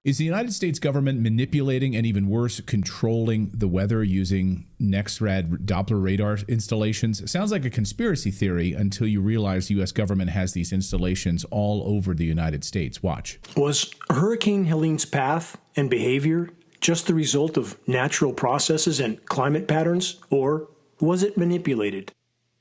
Is the United States government manipulating and, even worse, controlling the weather using NEXRAD Doppler radar installations? It sounds like a conspiracy theory until you realize the U.S. government has these installations all over the United States. Watch. Was Hurricane Helene's path and behavior just the result of natural processes and climate patterns, or was it manipulated?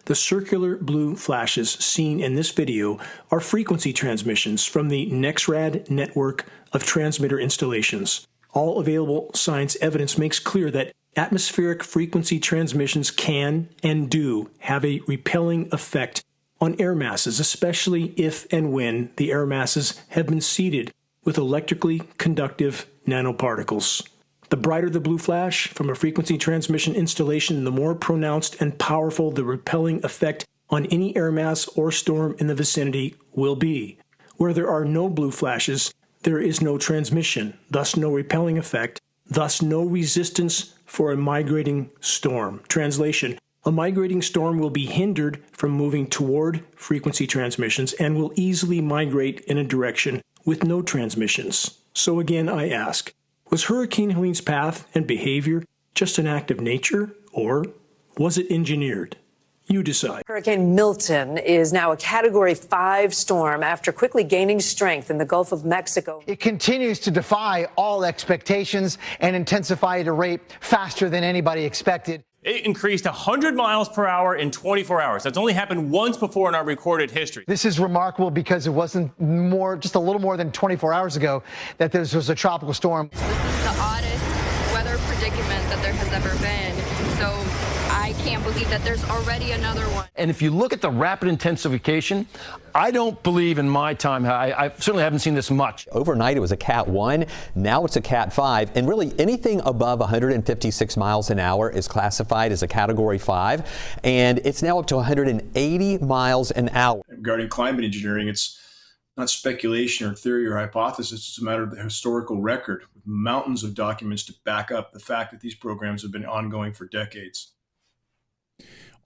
The circular blue flashes seen in this video are frequency transmissions from the NEXRAD network of transmitter installations. All available science evidence makes clear that atmospheric frequency transmissions can and do have a repelling effect on air masses, especially if and when the air masses have been seeded with electrically conductive nanoparticles. The brighter the blue flash from a frequency transmission installation, the more pronounced and powerful the repelling effect on any air mass or storm in the vicinity will be. Where there are no blue flashes, there is no transmission, thus no repelling effect, thus no resistance for a migrating storm. Translation: a migrating storm will be hindered from moving toward frequency transmissions and will easily migrate in a direction with no transmissions. So again, I ask, was Hurricane Helene's path and behavior just an act of nature, or was it engineered? You decide. Hurricane Milton is now a Category 5 storm after quickly gaining strength in the Gulf of Mexico. It continues to defy all expectations and intensify at a rate faster than anybody expected. It increased 100 miles per hour in 24 hours. That's only happened once before in our recorded history. This is remarkable because it wasn't just a little more than 24 hours ago that this was a tropical storm. This is the oddest weather predicament that there has ever been. So I can't believe that there's already another one. And if you look at the rapid intensification, I don't believe in my time, I certainly haven't seen this much. Overnight it was a Cat 1, now it's a Cat 5, and really anything above 156 miles an hour is classified as a Category 5, and it's now up to 180 miles an hour. Regarding climate engineering, it's not speculation or theory or hypothesis, it's a matter of the historical record, with mountains of documents to back up the fact that these programs have been ongoing for decades.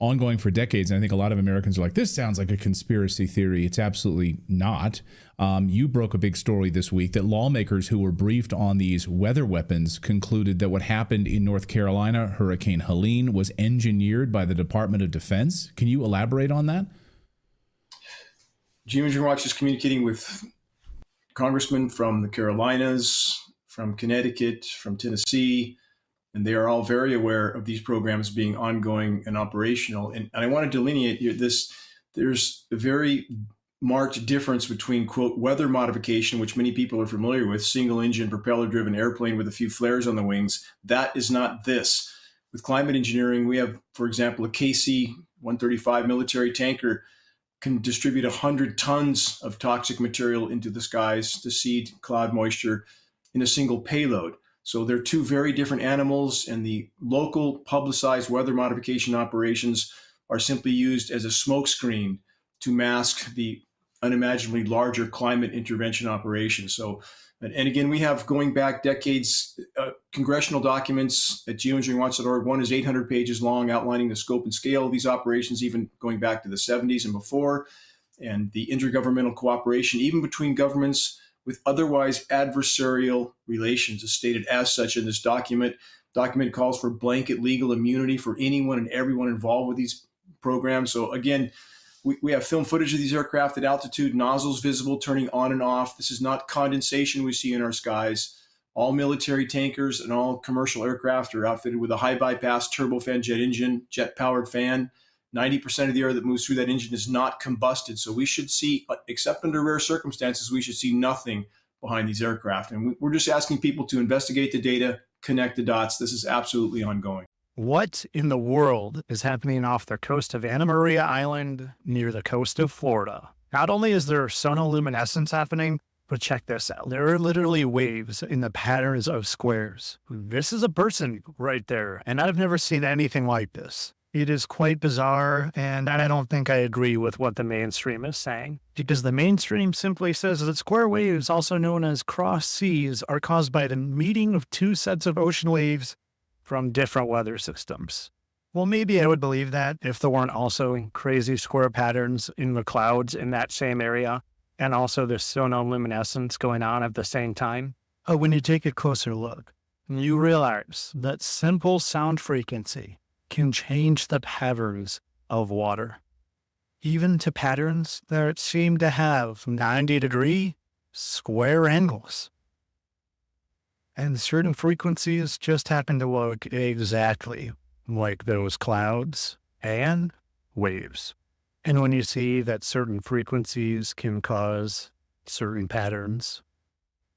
Ongoing for decades. And I think a lot of Americans are like, this sounds like a conspiracy theory. It's absolutely not. You broke a big story this week that lawmakers who were briefed on these weather weapons concluded that what happened in North Carolina, Hurricane Helene, was engineered by the Department of Defense. Can you elaborate on that? Geometry Watch is communicating with congressmen from the Carolinas, from Connecticut, from Tennessee, and they are all very aware of these programs being ongoing and operational. And I want to delineate here this. There's a very marked difference between, quote, weather modification, which many people are familiar with, single engine, propeller driven airplane with a few flares on the wings. That is not this. With climate engineering, we have, for example, a KC-135 military tanker can distribute 100 tons of toxic material into the skies to seed cloud moisture in a single payload. So they're two very different animals, and the local publicized weather modification operations are simply used as a smokescreen to mask the unimaginably larger climate intervention operations. So, and again, we have, going back decades, congressional documents at geoengineeringwatch.org. One is 800 pages long, outlining the scope and scale of these operations, even going back to the 70s and before, and the intergovernmental cooperation, even between governments with otherwise adversarial relations, is stated as such in this document. Document calls for blanket legal immunity for anyone and everyone involved with these programs. So again, we have film footage of these aircraft at altitude, nozzles visible, turning on and off. This is not condensation we see in our skies. All military tankers and all commercial aircraft are outfitted with a high bypass turbofan jet engine, jet-powered fan. 90% of the air that moves through that engine is not combusted. So we should see, except under rare circumstances, we should see nothing behind these aircraft. And we're just asking people to investigate the data, connect the dots. This is absolutely ongoing. What in the world is happening off the coast of Anna Maria Island near the coast of Florida? Not only is there sonoluminescence happening, but check this out. There are literally waves in the patterns of squares. This is a person right there, and I've never seen anything like this. It is quite bizarre, and I don't think I agree with what the mainstream is saying, because the mainstream simply says that square waves, also known as cross seas, are caused by the meeting of two sets of ocean waves from different weather systems. Well, maybe I would believe that if there weren't also crazy square patterns in the clouds in that same area, and also the sonoluminescence going on at the same time. When you take a closer look, you realize that simple sound frequency can change the patterns of water, even to patterns that seem to have 90-degree square angles. And certain frequencies just happen to look exactly like those clouds and waves. And when you see that certain frequencies can cause certain patterns,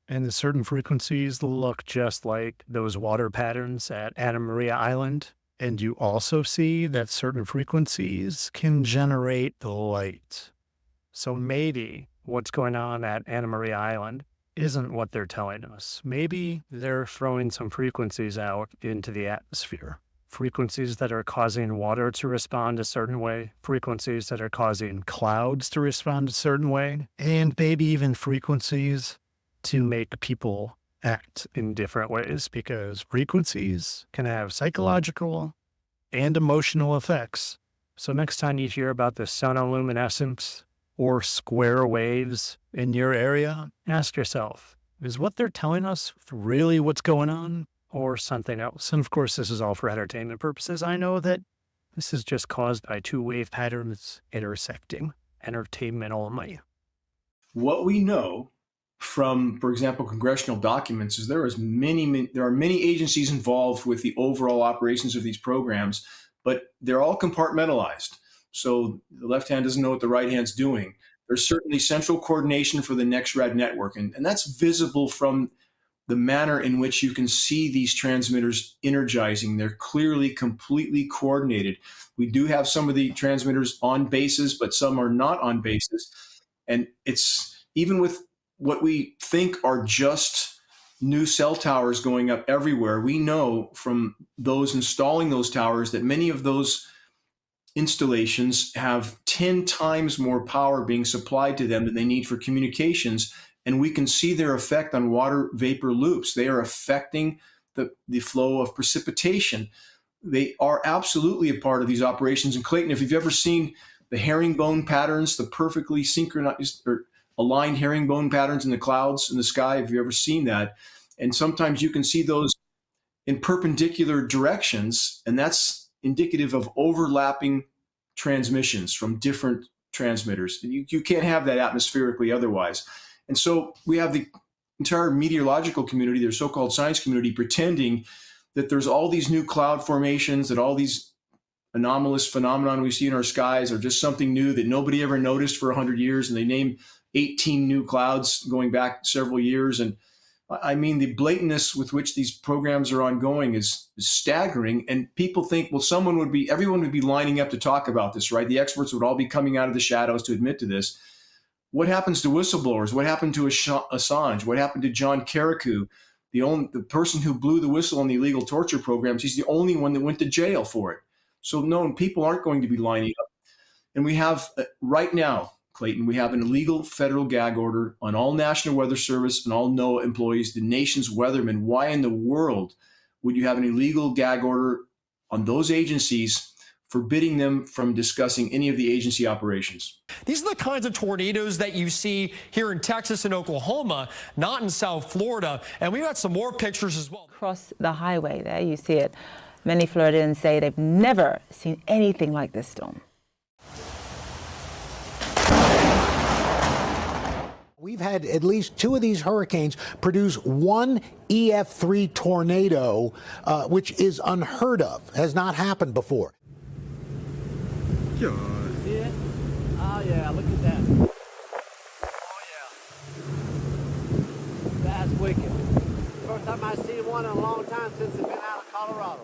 and the certain frequencies look just like those water patterns at Anna Maria Island, and you also see that certain frequencies can generate the light. So maybe what's going on at Anna Maria Island isn't what they're telling us. Maybe they're throwing some frequencies out into the atmosphere. Frequencies that are causing water to respond a certain way, frequencies that are causing clouds to respond a certain way, and maybe even frequencies to make people act in different ways, because frequencies can have psychological and emotional effects. So next time you hear about the sonoluminescence or square waves in your area, ask yourself, is what they're telling us really what's going on, or something else? And of course, this is all for entertainment purposes. I know that this is just caused by two wave patterns intersecting. Entertainment only. What we know from, for example, congressional documents is there are many agencies involved with the overall operations of these programs, but they're all compartmentalized. So the left hand doesn't know what the right hand's doing. There's certainly central coordination for the NextRad network, and that's visible from the manner in which you can see these transmitters energizing. They're clearly completely coordinated. We do have some of the transmitters on bases, but some are not on bases. And it's even with what we think are just new cell towers going up everywhere, we know from those installing those towers that many of those installations have 10 times more power being supplied to them than they need for communications. And we can see their effect on water vapor loops. They are affecting the flow of precipitation. They are absolutely a part of these operations. And Clayton, if you've ever seen the herringbone patterns, the perfectly synchronized or aligned herringbone patterns in the clouds in the sky, have you ever seen that? And sometimes you can see those in perpendicular directions, and that's indicative of overlapping transmissions from different transmitters. You can't have that atmospherically otherwise. And so we have the entire meteorological community, their so-called science community, pretending that there's all these new cloud formations, that all these anomalous phenomenon we see in our skies are just something new that nobody ever noticed for 100 years. And they name 18 new clouds going back several years. And I mean, the blatantness with which these programs are ongoing is staggering. And people think, well, everyone would be lining up to talk about this, right? The experts would all be coming out of the shadows to admit to this. What happens to whistleblowers? What happened to Assange? What happened to John Carrico, the person who blew the whistle on the illegal torture programs? He's the only one that went to jail for it. So no, people aren't going to be lining up. And we have right now, Clayton, we have an illegal federal gag order on all National Weather Service and all NOAA employees, the nation's weathermen. Why in the world would you have an illegal gag order on those agencies, forbidding them from discussing any of the agency operations? These are the kinds of tornadoes that you see here in Texas and Oklahoma, not in South Florida. And we've got some more pictures as well. Across the highway there, you see it. Many Floridians say they've never seen anything like this storm. We've had at least two of these hurricanes produce one EF3 tornado, which is unheard of, has not happened before. See it? Oh, yeah, look at that. Oh, yeah. That's wicked. First time I've seen one in a long time since it's been out of Colorado.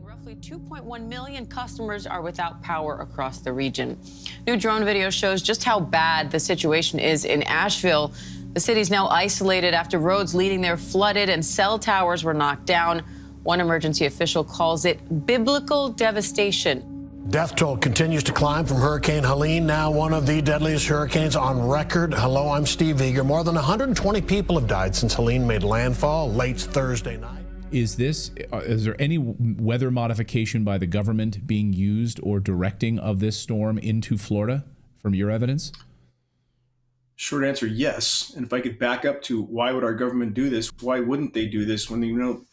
Roughly 2.1 million customers are without power across the region. New drone video shows just how bad the situation is in Asheville. The city's now isolated after roads leading there flooded and cell towers were knocked down. One emergency official calls it biblical devastation. Death toll continues to climb from Hurricane Helene, now one of the deadliest hurricanes on record. Hello, I'm Steve Eager. More than 120 people have died since Helene made landfall late Thursday night. Is there any weather modification by the government being used or directing of this storm into Florida from your evidence? Short answer, yes. And if I could back up to why would our government do this? Why wouldn't they do this when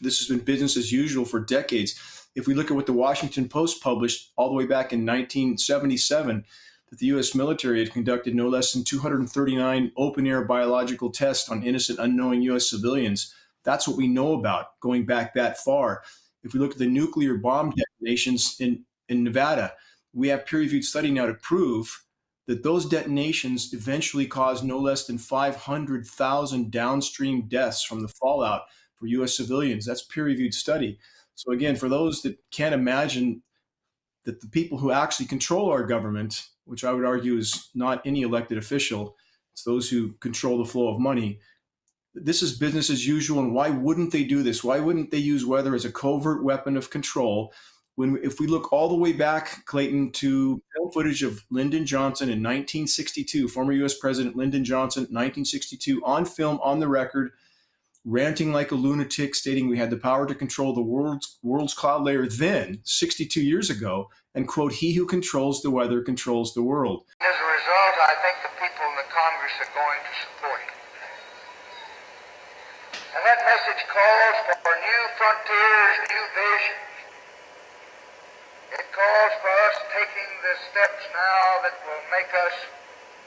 this has been business as usual for decades? If we look at what the Washington Post published all the way back in 1977, that the U.S. military had conducted no less than 239 open-air biological tests on innocent, unknowing U.S. civilians. That's what we know about going back that far. If we look at the nuclear bomb detonations in Nevada, we have peer-reviewed study now to prove that those detonations eventually caused no less than 500,000 downstream deaths from the fallout for U.S. civilians. That's peer-reviewed study. So again, for those that can't imagine that the people who actually control our government, which I would argue is not any elected official, it's those who control the flow of money, this is business as usual. And why wouldn't they do this? Why wouldn't they use weather as a covert weapon of control? If we look all the way back, Clayton, to film footage of Lyndon Johnson in 1962, former U.S. President Lyndon Johnson, 1962, on film, on the record, ranting like a lunatic, stating we had the power to control the world's cloud layer then, 62 years ago, and quote, "He who controls the weather controls the world." As a result, I think the people in the Congress are going to support it. And that message calls for new frontiers, new visions. It calls for us taking the steps now that will make us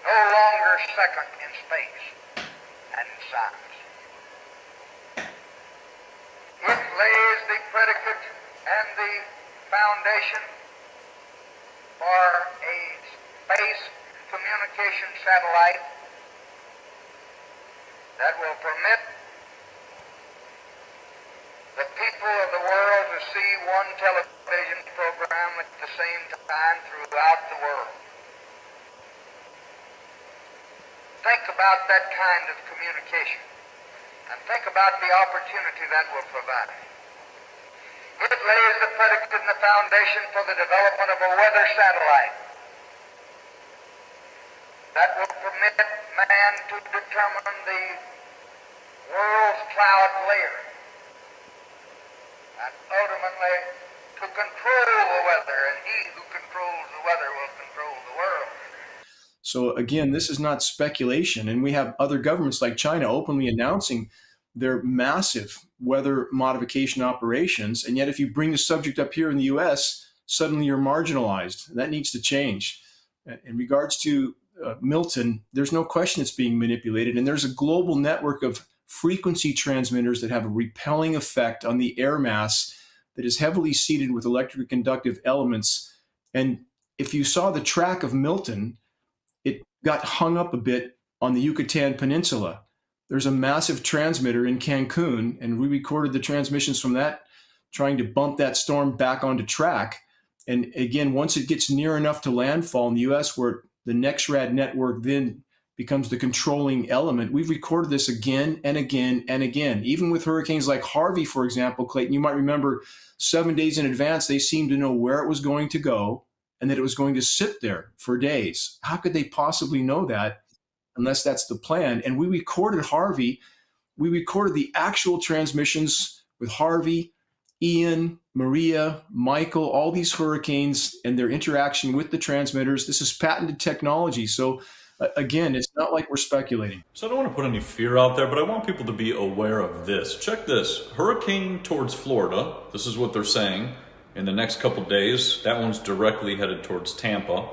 no longer second in space and in science. It lays the predicate and the foundation for a space communication satellite that will permit the people of the world to see one television program at the same time throughout the world. Think about that kind of communication. And think about the opportunity that will provide. It lays the predicate and the foundation for the development of a weather satellite that will permit man to determine the world's cloud layer and ultimately to control the weather, and he who controls the weather will control the world. So again, this is not speculation. And we have other governments like China openly announcing their massive weather modification operations. And yet if you bring the subject up here in the US, suddenly you're marginalized. That needs to change. In regards to Milton, there's no question it's being manipulated. And there's a global network of frequency transmitters that have a repelling effect on the air mass that is heavily seeded with electrically conductive elements. And if you saw the track of Milton, it got hung up a bit on the Yucatan Peninsula. There's a massive transmitter in Cancun, and we recorded the transmissions from that, trying to bump that storm back onto track. And again, once it gets near enough to landfall in the US, where the NextRad network then becomes the controlling element, we've recorded this again and again and again. Even with hurricanes like Harvey, for example, Clayton, you might remember 7 days in advance, they seemed to know where it was going to go and that it was going to sit there for days. How could they possibly know that unless that's the plan? And we recorded Harvey. We recorded the actual transmissions with Harvey, Ian, Maria, Michael, all these hurricanes and their interaction with the transmitters. This is patented technology. So again, it's not like we're speculating. So I don't want to put any fear out there, but I want people to be aware of this. Check this. Hurricane towards Florida. This is what they're saying. In the next couple days, that one's directly headed towards Tampa.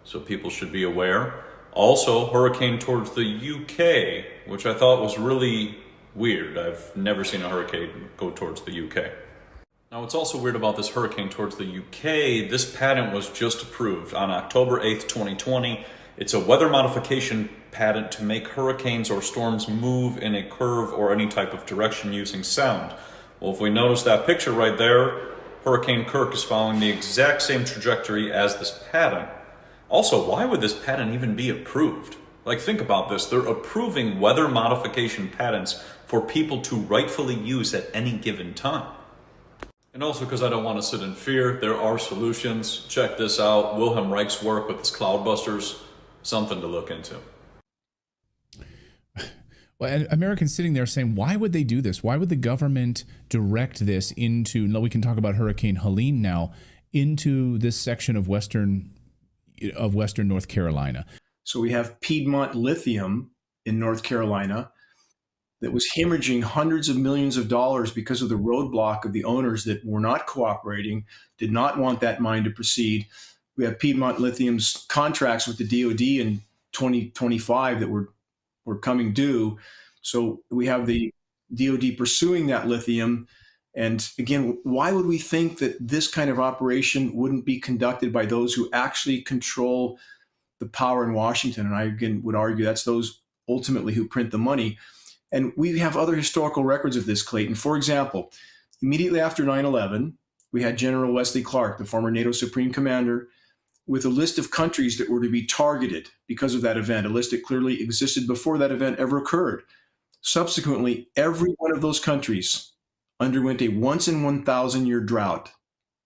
So people should be aware. Also, hurricane towards the UK, which I thought was really weird. I've never seen a hurricane go towards the UK. Now, what's also weird about this hurricane towards the UK, this patent was just approved on October 8th, 2020. It's a weather modification patent to make hurricanes or storms move in a curve or any type of direction using sound. Well, if we notice that picture right there, Hurricane Kirk is following the exact same trajectory as this patent. Also, why would this patent even be approved? Like, think about this. They're approving weather modification patents for people to rightfully use at any given time. And also because I don't want to sit in fear. There are solutions. Check this out. Wilhelm Reich's work with his cloudbusters, something to look into. Well, and Americans sitting there saying, why would they do this? Why would the government direct this into, we can talk about Hurricane Helene now, into this section of western North Carolina? So we have Piedmont Lithium in North Carolina that was hemorrhaging hundreds of millions of dollars because of the roadblock of the owners that were not cooperating, did not want that mine to proceed. We have Piedmont Lithium's contracts with the DOD in 2025 that were coming due. So we have the DOD pursuing that lithium. And again, why would we think that this kind of operation wouldn't be conducted by those who actually control the power in Washington? And I, again, would argue that's those ultimately who print the money. And we have other historical records of this, Clayton. For example, immediately after 9/11, we had General Wesley Clark, the former NATO Supreme Commander, with a list of countries that were to be targeted because of that event, a list that clearly existed before that event ever occurred. Subsequently, every one of those countries underwent a once in 1,000-year drought.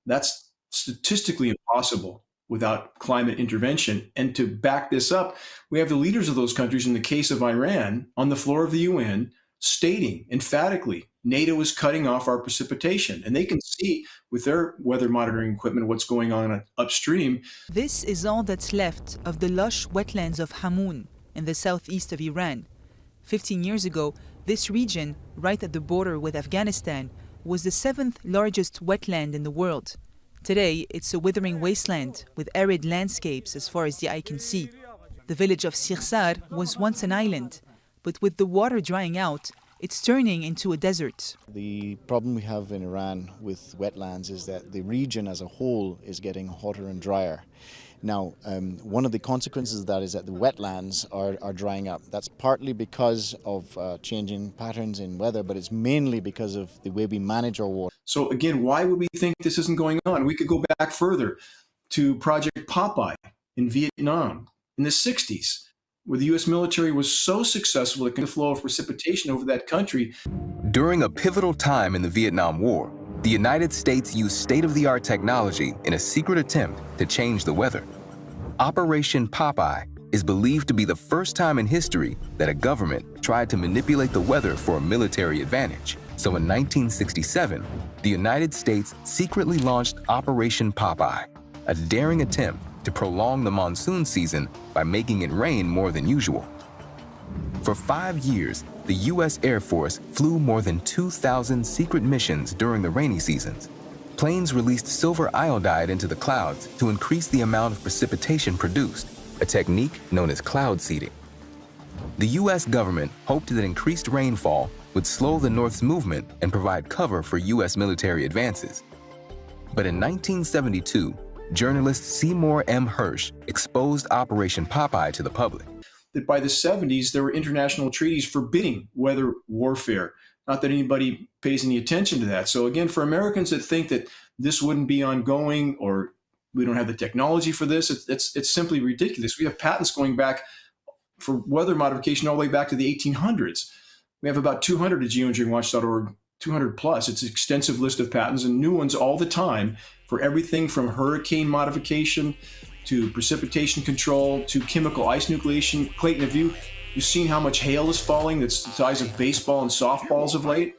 That's statistically impossible without climate intervention. And to back this up, we have the leaders of those countries, in the case of Iran, on the floor of the UN, stating emphatically, NATO is cutting off our precipitation. And they can see with their weather monitoring equipment what's going on upstream. This is all that's left of the lush wetlands of Hamoun in the southeast of Iran. 15 years ago, this region, right at the border with Afghanistan, was the 7th largest wetland in the world. Today, it's a withering wasteland with arid landscapes as far as the eye can see. The village of Sirsar was once an island, but with the water drying out, it's turning into a desert. The problem we have in Iran with wetlands is that the region as a whole is getting hotter and drier. Now, one of the consequences of that is that the wetlands are drying up. That's partly because of changing patterns in weather, but it's mainly because of the way we manage our water. So again, why would we think this isn't going on? We could go back further to Project Popeye in Vietnam in the 60s, where the U.S. military was so successful at the flow of precipitation over that country. During a pivotal time in the Vietnam War, the United States used state-of-the-art technology in a secret attempt to change the weather. Operation Popeye is believed to be the first time in history that a government tried to manipulate the weather for a military advantage. So in 1967, the United States secretly launched Operation Popeye, a daring attempt to prolong the monsoon season by making it rain more than usual. For 5 years, the U.S. Air Force flew more than 2,000 secret missions during the rainy seasons. Planes released silver iodide into the clouds to increase the amount of precipitation produced, a technique known as cloud seeding. The U.S. government hoped that increased rainfall would slow the North's movement and provide cover for U.S. military advances. But in 1972, journalist Seymour M. Hersh exposed Operation Popeye to the public. That by the 70s, there were international treaties forbidding weather warfare. Not that anybody pays any attention to that. So again, for Americans that think that this wouldn't be ongoing or we don't have the technology for this, it's simply ridiculous. We have patents going back for weather modification all the way back to the 1800s. We have about 200 at geoengineeringwatch.org, 200 plus. It's an extensive list of patents and new ones all the time for everything from hurricane modification to precipitation control, to chemical ice nucleation. Clayton, have you seen how much hail is falling that's the size of baseball and softballs of late?